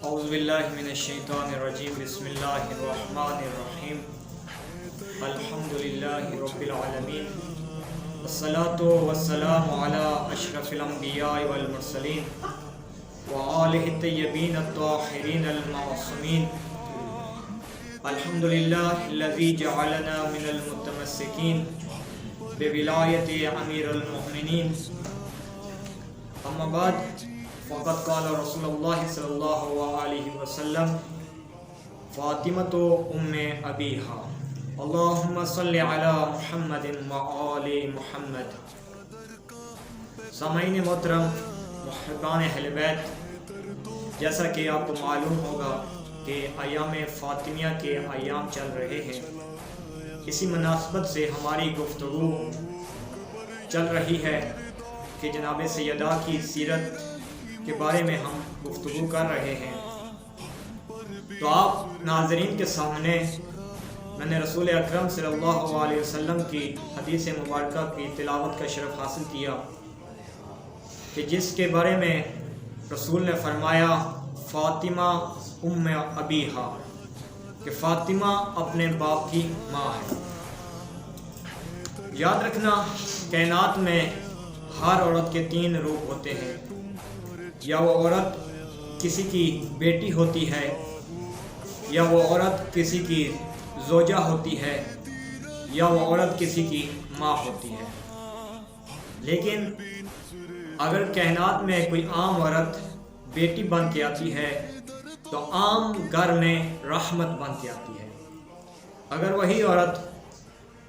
اعوذ باللہ من الشیطان الرجیم بسم اللہ الرحمن الرحیم الحمدللہ رب العالمین والصلاة والسلام علی اشرف الانبیاء والمرسلین وآلہ الطیبین الطاہرین المعصومین الحمدللہ الذی جعلنا من المتمسکین بولایت امیر المؤمنین اما بعد فقد قال رسول اللہ صلی اللہ علیہ وسلم فاطمۃ ام ابیہا اللہم صلی علی محمد وآل محمد۔ سامعین محترم، محبان اہل بیت، جیسا کہ آپ کو معلوم ہوگا کہ ایام فاطمیہ کے ایام چل رہے ہیں، اسی مناسبت سے ہماری گفتگو چل رہی ہے کہ جناب سیدہ کی سیرت کے بارے میں ہم گفتگو کر رہے ہیں۔ تو آپ ناظرین کے سامنے میں نے رسول اکرم صلی اللہ علیہ وسلم کی حدیث مبارکہ کی تلاوت کا شرف حاصل کیا کہ جس کے بارے میں رسول نے فرمایا فاطمہ ام ابیہا، کہ فاطمہ اپنے باپ کی ماں ہے۔ یاد رکھنا، کائنات میں ہر عورت کے تین روپ ہوتے ہیں، یا وہ عورت کسی کی بیٹی ہوتی ہے، یا وہ عورت کسی کی زوجہ ہوتی ہے، یا وہ عورت کسی کی ماں ہوتی ہے۔ لیکن اگر کائنات میں کوئی عام عورت بیٹی بن کے آتی ہے تو عام گھر میں رحمت بن کے آتی ہے۔ اگر وہی عورت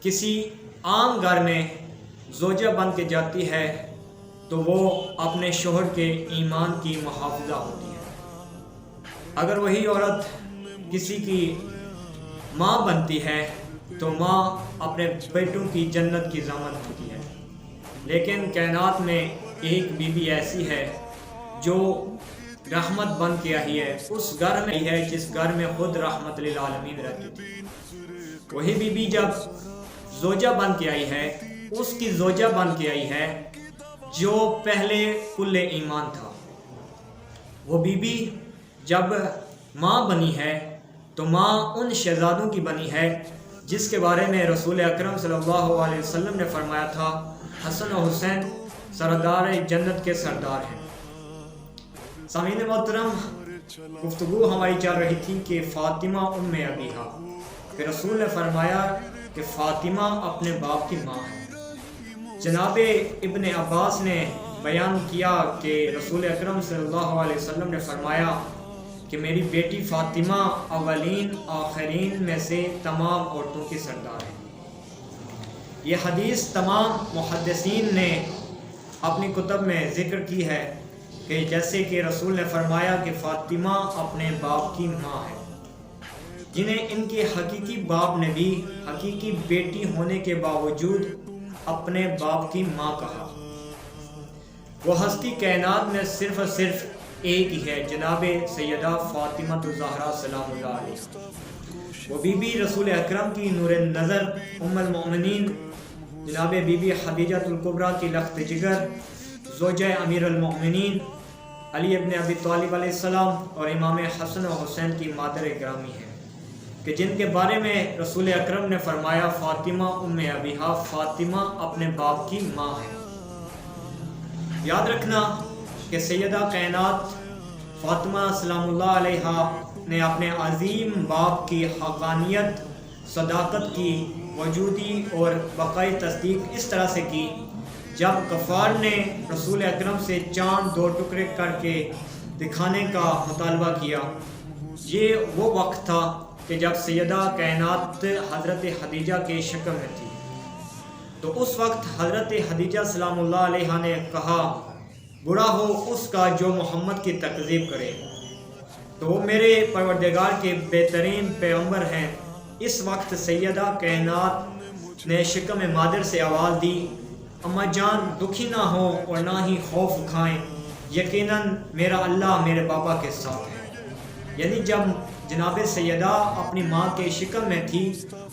کسی عام گھر میں زوجہ بن کے جاتی ہے تو وہ اپنے شوہر کے ایمان کی محافظہ ہوتی ہے۔ اگر وہی عورت کسی کی ماں بنتی ہے تو ماں اپنے بیٹوں کی جنت کی ضامن ہوتی ہے۔ لیکن کائنات میں ایک بیوی ایسی ہے جو رحمت بن کے آئی ہے، اس گھر میں ہے جس گھر میں خود رحمت للعالمین رہتی تھی۔ وہی بیوی جب زوجہ بن کے آئی ہے، اس کی زوجہ بن کے آئی ہے جو پہلے کل ایمان تھا۔ وہ بیوی جب ماں بنی ہے تو ماں ان شہزادوں کی بنی ہے جس کے بارے میں رسول اکرم صلی اللہ علیہ وسلم نے فرمایا تھا حسن و حسین سردار جنت کے سردار ہیں۔ سامعین محترم، گفتگو ہماری چل رہی تھی کہ فاطمہ ام ابیہا، کہ رسول نے فرمایا کہ فاطمہ اپنے باپ کی ماں ہے۔ جناب ابن عباس نے بیان کیا کہ رسول اکرم صلی اللہ علیہ وسلم نے فرمایا کہ میری بیٹی فاطمہ اولین آخرین میں سے تمام عورتوں کی سردار ہے۔ یہ حدیث تمام محدثین نے اپنی کتب میں ذکر کی ہے کہ جیسے کہ رسول نے فرمایا کہ فاطمہ اپنے باپ کی ماں ہے، جنہیں ان کے حقیقی باپ نے بھی حقیقی بیٹی ہونے کے باوجود اپنے باپ کی ماں کہا۔ وہ ہستی کائنات میں صرف اور صرف ایک ہی ہے، جناب سیدہ فاطمہ الزہرا سلام اللہ علیہ۔ وہ بی بی رسول اکرم کی نور نظر ام المؤمنین جناب بی بی خدیجہ الکبریٰ کی لخت جگر، زوجہ امیر المؤمنین علی ابن ابی طالب علیہ السلام اور امام حسن و حسین کی مادر گرامی ہے، کہ جن کے بارے میں رسول اکرم نے فرمایا فاطمہ ام ابیہا، فاطمہ اپنے باپ کی ماں ہے۔ یاد رکھنا کہ سیدہ کائنات فاطمہ سلام اللہ علیہا نے اپنے عظیم باپ کی حقانیت، صداقت کی وجودی اور بقائی تصدیق اس طرح سے کی جب کفار نے رسول اکرم سے چاند دو ٹکڑے کر کے دکھانے کا مطالبہ کیا۔ یہ وہ وقت تھا کہ جب سیدہ کائنات حضرت خدیجہ کے شکم میں تھی، تو اس وقت حضرت خدیجہ سلام اللہ علیہ نے کہا برا ہو اس کا جو محمد کی تکذیب کرے، تو وہ میرے پروردگار کے بہترین پیغمبر ہیں۔ اس وقت سیدہ کائنات نے شکم مادر سے آواز دی اماں جان دکھی نہ ہو اور نہ ہی خوف کھائیں، یقیناً میرا اللہ میرے پاپا کے ساتھ ہے۔ یعنی جب جناب سیدہ اپنی ماں کے شکم میں تھی،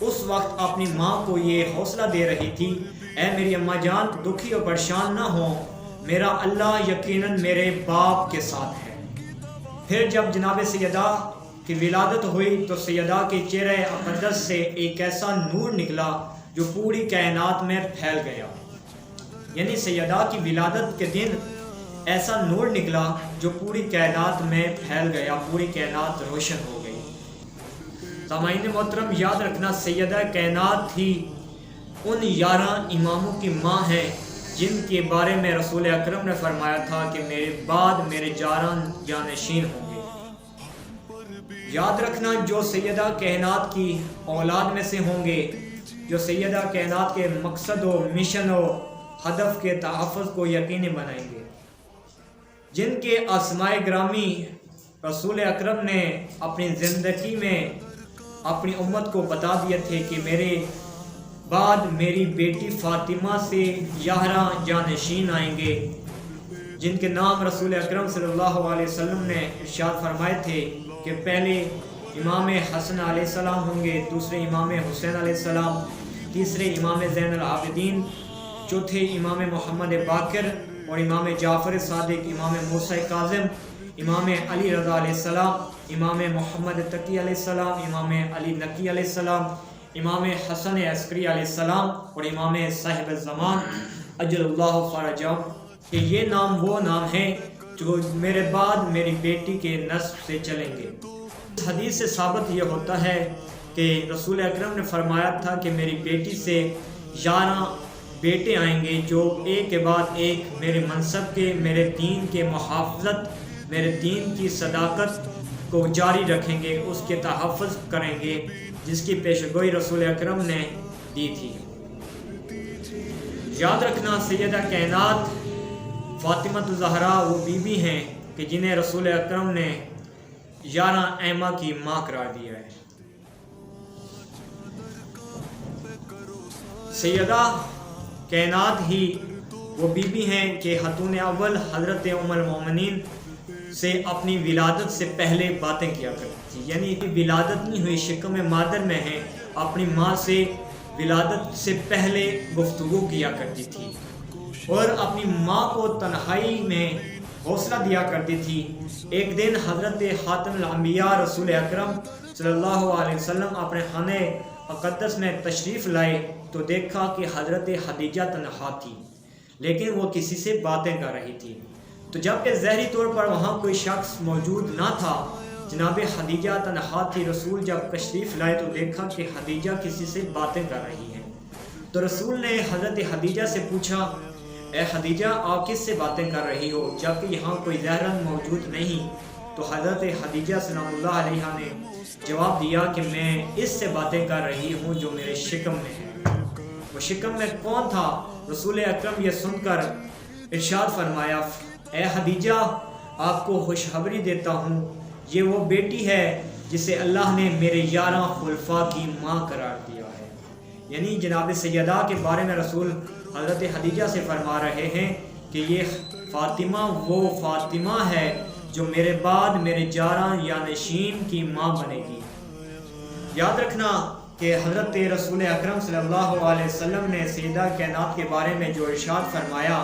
اس وقت اپنی ماں کو یہ حوصلہ دے رہی تھی اے میری اماں جان دکھی اور پریشان نہ ہو، میرا اللہ یقیناً میرے باپ کے ساتھ ہے۔ پھر جب جناب سیدہ کی ولادت ہوئی تو سیدہ کے چہرے اقدس سے ایک ایسا نور نکلا جو پوری کائنات میں پھیل گیا. یعنی سیدہ کی ولادت کے دن ایسا نور نکلا جو پوری کائنات میں پھیل گیا، پوری کائنات روشن ہو گئی. سامعین محترم، یاد رکھنا سیدہ کائنات ہی ان 11 اماموں کی ماں ہے جن کے بارے میں رسول اکرم نے فرمایا تھا کہ میرے بعد میرے 11 جانشین ہوں گے. یاد رکھنا جو سیدہ کائنات کی اولاد میں سے ہوں گے، جو سیدہ کائنات کے مقصد و مشن و ہدف کے تحفظ کو یقینی بنائیں گے، جن کے اسماء گرامی رسول اکرم نے اپنی زندگی میں اپنی امت کو بتا دیے تھے کہ میرے بعد میری بیٹی فاطمہ سے 11 جانشین آئیں گے، جن کے نام رسول اکرم صلی اللہ علیہ وسلم نے ارشاد فرمائے تھے کہ پہلے امام حسن علیہ السلام ہوں گے، دوسرے امام حسین علیہ السلام، تیسرے امام زین العابدین، چوتھے امام محمد باقر اور امام جعفر صادق، امام موسیٰ کاظم، امام علی رضا علیہ السلام، امام محمد تقی علیہ السلام، امام علی نقی علیہ السلام، امام حسن عسکری علیہ السلام اور امام صاحب الزمان اجل اللہ فرجہ. کہ یہ نام وہ نام ہیں جو میرے بعد میری بیٹی کے نسب سے چلیں گے. اس حدیث سے ثابت یہ ہوتا ہے کہ رسول اکرم نے فرمایا تھا کہ میری بیٹی سے 11 بیٹے آئیں گے جو ایک کے بعد ایک میرے منصب کے، میرے دین کے محافظت، میرے دین کی صداقت کو جاری رکھیں گے، اس کے تحفظ کریں گے جس کی پیشگوئی رسول اکرم نے دی تھی. یاد رکھنا سیدہ کائنات فاطمہ الزہرا وہ بیوی ہیں کہ جنہیں رسول اکرم نے 11 ائمہ کی ماں قرار دیا ہے. سیدہ کائنات ہی وہ بیوی ہیں کہ خاتون اول حضرت ام المومنین سے اپنی ولادت سے پہلے باتیں کیا کرتی تھی. یعنی ولادت نہیں ہوئی، شکم مادر میں ہیں، اپنی ماں سے ولادت سے پہلے گفتگو کیا کرتی تھی اور اپنی ماں کو تنہائی میں حوصلہ دیا کرتی تھی. ایک دن حضرت خاتم الانبیاء رسول اکرم صلی اللہ علیہ وسلم اپنے خانہ مقدس میں تشریف لائے تو دیکھا کہ حضرت خدیجہ تنہا تھی لیکن وہ کسی سے باتیں کر رہی تھی. تو جب کہ ظاہری طور پر وہاں کوئی شخص موجود نہ تھا، جناب خدیجہ تنہا تھی، رسول جب تشریف لائے تو دیکھا کہ خدیجہ کسی سے باتیں کر رہی ہیں. تو رسول نے حضرت خدیجہ سے پوچھا، اے خدیجہ آپ کس سے باتیں کر رہی ہو، جبکہ یہاں کوئی ظاہراً موجود نہیں. تو حضرت خدیجہ سلام اللہ علیہا نے جواب دیا کہ میں اس سے باتیں کر رہی ہوں جو میرے شکم میں ہے. وہ شکم میں کون تھا؟ رسول اکرم یہ سن کر ارشاد فرمایا، اے خدیجہ آپ کو خوشخبری دیتا ہوں، یہ وہ بیٹی ہے جسے اللہ نے میرے 11 خلفاء کی ماں قرار دیا ہے. یعنی جناب سیدہ کے بارے میں رسول حضرت خدیجہ سے فرما رہے ہیں کہ یہ فاطمہ وہ فاطمہ ہے جو میرے بعد میرے 11 جانشین کی ماں بنے گی. یاد رکھنا کہ حضرت رسول اکرم صلی اللہ علیہ وسلم نے سیدہ کائنات کے بارے میں جو ارشاد فرمایا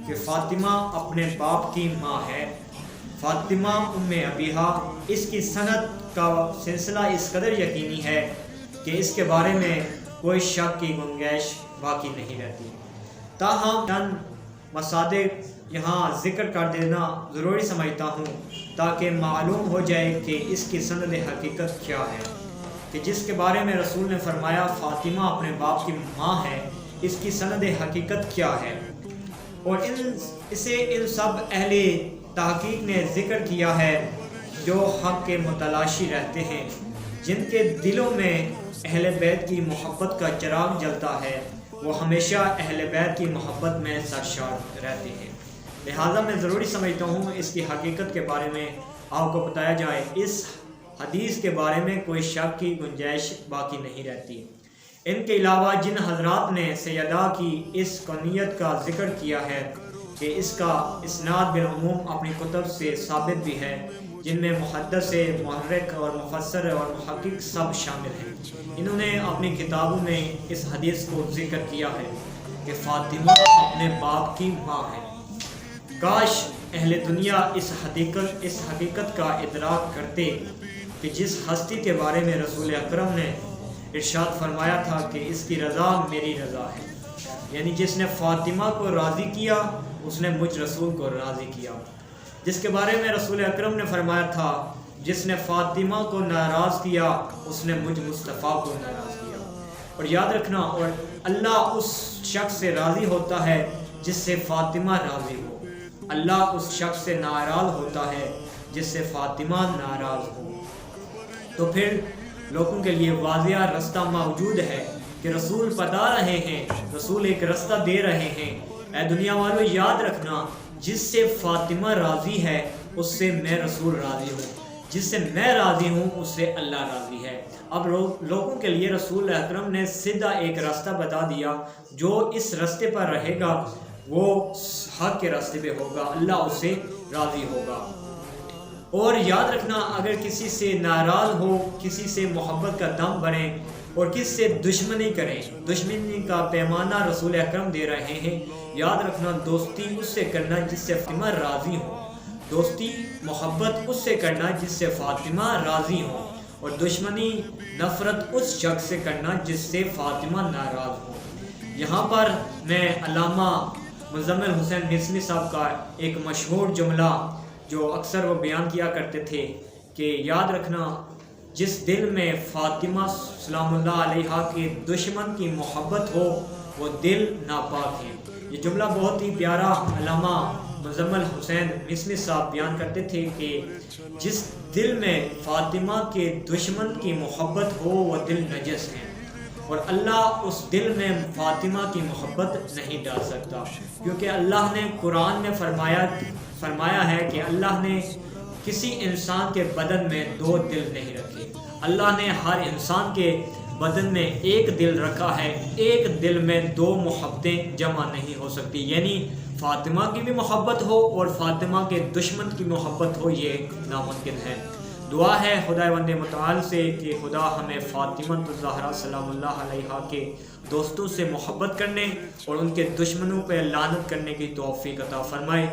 کہ فاطمہ اپنے باپ کی ماں ہے، فاطمہ ام ابیہا، اس کی سند کا سلسلہ اس قدر یقینی ہے کہ اس کے بارے میں کوئی شک کی گنجائش باقی نہیں رہتی. تاہم چند مصادق یہاں ذکر کر دینا ضروری سمجھتا ہوں تاکہ معلوم ہو جائے کہ اس کی سند حقیقت کیا ہے، کہ جس کے بارے میں رسول نے فرمایا فاطمہ اپنے باپ کی ماں ہے، اس کی سند حقیقت کیا ہے. اور اسے ان سب اہل تحقیق نے ذکر کیا ہے جو حق کے متلاشی رہتے ہیں، جن کے دلوں میں اہل بیت کی محبت کا چراغ جلتا ہے، وہ ہمیشہ اہل بیت کی محبت میں سرشار رہتے ہیں. لہٰذا میں ضروری سمجھتا ہوں اس کی حقیقت کے بارے میں آپ کو بتایا جائے. اس حدیث کے بارے میں کوئی شک کی گنجائش باقی نہیں رہتی. ان کے علاوہ جن حضرات نے سیدہ کی اس کنیت کا ذکر کیا ہے کہ اس کا اسناد بالعموم اپنی کتب سے ثابت بھی ہے، جن میں محدث، محرک اور مفسر اور محقق سب شامل ہیں، انہوں نے اپنی کتابوں میں اس حدیث کو ذکر کیا ہے کہ فاطمہ اپنے باپ کی ماں ہے. کاش اہل دنیا اس حقیقت کا ادراک کرتے کہ جس ہستی کے بارے میں رسول اکرم نے ارشاد فرمایا تھا کہ اس کی رضا میری رضا ہے، یعنی جس نے فاطمہ کو راضی کیا اس نے مجھ رسول کو راضی کیا، جس کے بارے میں رسول اکرم نے فرمایا تھا جس نے فاطمہ کو ناراض کیا اس نے مجھ مصطفیٰ کو ناراض کیا۔ اور یاد رکھنا، اور اللہ اس شخص سے راضی ہوتا ہے جس سے فاطمہ راضی ہو، اللہ اس شخص سے ناراض ہوتا ہے جس سے فاطمہ ناراض ہو۔ تو پھر لوگوں کے لیے واضح رستہ موجود ہے کہ رسول بتا رہے ہیں، رسول ایک رستہ دے رہے ہیں، اے دنیا والوں یاد رکھنا، جس سے فاطمہ راضی ہے اس سے میں رسول راضی ہوں، جس سے میں راضی ہوں اس سے اللہ راضی ہے۔ اب لوگوں کے لیے رسول اکرم نے سیدھا ایک راستہ بتا دیا، جو اس راستے پر رہے گا وہ حق کے راستے پہ ہوگا، اللہ اس سے راضی ہوگا۔ اور یاد رکھنا، اگر کسی سے ناراض ہو، کسی سے محبت کا دم بڑھے اور کس سے دشمنی کریں، دشمنی کا پیمانہ رسول اکرم دے رہے ہیں۔ یاد رکھنا، دوستی اس سے کرنا جس سے فاطمہ راضی ہو، دوستی محبت اس سے کرنا جس سے فاطمہ راضی ہو، اور دشمنی نفرت اس شخص سے کرنا جس سے فاطمہ ناراض ہو۔ یہاں پر میں علامہ مزمل حسین مصری صاحب کا ایک مشہور جملہ جو اکثر وہ بیان کیا کرتے تھے کہ یاد رکھنا، جس دل میں فاطمہ سلام اللہ علیہا کے دشمن کی محبت ہو وہ دل ناپاک ہے۔ یہ جملہ بہت ہی پیارا علامہ مزمل حسین مصری صاحب بیان کرتے تھے کہ جس دل میں فاطمہ کے دشمن کی محبت ہو وہ دل نجس ہے، اور اللہ اس دل میں فاطمہ کی محبت نہیں ڈال سکتا، کیونکہ اللہ نے قرآن میں فرمایا ہے کہ اللہ نے کسی انسان کے بدن میں دو دل نہیں رکھے، اللہ نے ہر انسان کے بدن میں ایک دل رکھا ہے، ایک دل میں دو محبتیں جمع نہیں ہو سکتی، یعنی فاطمہ کی بھی محبت ہو اور فاطمہ کے دشمن کی محبت ہو، یہ ناممکن ہے۔ دعا ہے خدا وند متعال سے کہ خدا ہمیں فاطمہ الزہرا سلام اللہ علیہا کے دوستوں سے محبت کرنے اور ان کے دشمنوں پہ لعنت کرنے کی توفیق عطا فرمائے۔